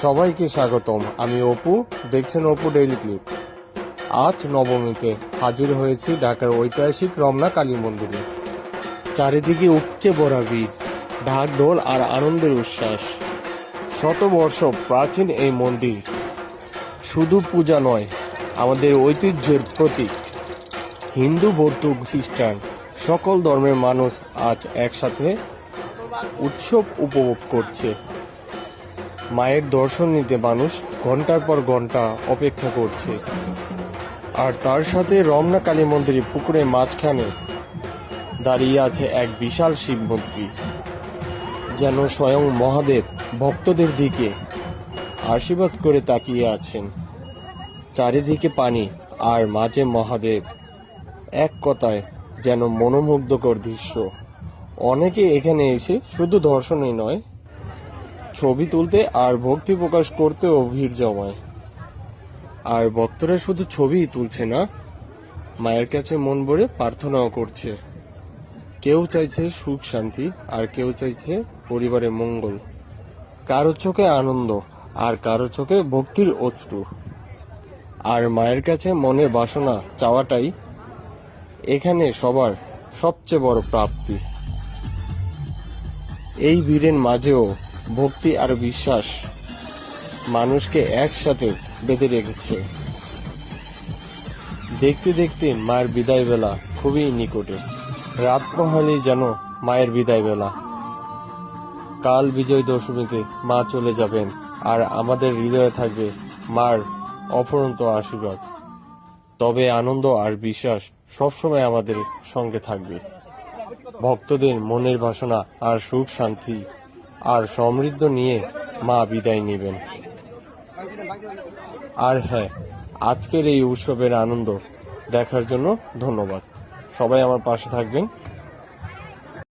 সবাইকে স্বাগতম। আমি অপু, দেখছেন অপু ডেইলি ক্লিপ। আজ নবমীতে হাজির হয়েছি ঢাকার ঐতিহাসিক রমনা কালী মন্দিরে। চারিদিকে উপচে ভরা ভিড়, ঢাক ঢোল আর আনন্দের উচ্ছ্বাস। শত বর্ষ প্রাচীন এই মন্দির শুধু পূজা নয়, আমাদের ঐতিহ্যের প্রতীক। হিন্দু, বৌদ্ধ, খ্রিস্টান সকল ধর্মের মানুষ আজ একসাথে উৎসব উপভোগ করছে। মায়ের দর্শন নিতে মানুষ ঘন্টার পর ঘন্টা অপেক্ষা করছে। আর তার সাথে রমনা কালী মন্দিরের পুকুরের মাঝখানে দাঁড়িয়ে আছে এক বিশাল শিব মূর্তি, যেন স্বয়ং মহাদেব ভক্তদের দিকে আশীর্বাদ করে তাকিয়ে আছেন। চারিদিকে পানি আর মাঝে মহাদেব, এক কথায় যেন মনোমুগ্ধকর দৃশ্য। অনেকে এখানে এসে শুধু দর্শনই নয়, ছবি তুলতে আর ভক্তি প্রকাশ করতেও ভিড় জমায়। আর ভক্তরা শুধু ছবিই তুলছে না, মায়ের কাছে মন ভরে প্রার্থনাও করছে। কেউ চাইছে সুখ শান্তি, আর কেউ চাইছে পরিবারের মঙ্গল। কারো চোখে আনন্দ আর কারো চোখে ভক্তির অশ্রু। আর মায়ের কাছে মনের বাসনা চাওয়াটাই এখানে সবার সবচেয়ে বড় প্রাপ্তি। এই ভিড়ের মাঝেও ভক্তি আর বিশ্বাস মানুষকে একসাথে বেঁধে রেখেছে। দেখতে দেখতে মায়ের বিদায় বেলা খুবই নিকটে। রাত পোহালেই যেন মায়ের বিদায় বেলা। কাল বিজয় দশমীতে মা চলে যাবেন, আর আমাদের হৃদয়ে থাকবে মার অফুরন্ত আশীর্বাদ। তবে আনন্দ আর বিশ্বাস সবসময় আমাদের সঙ্গে থাকবে। ভক্তদের মনের বাসনা আর সুখ শান্তি আর সমৃদ্ধ নিয়ে মা বিদায় নেবেন। আর হ্যাঁ, আজকের এই উৎসবের আনন্দ দেখার জন্য ধন্যবাদ। সবাই আমার পাশে থাকবেন।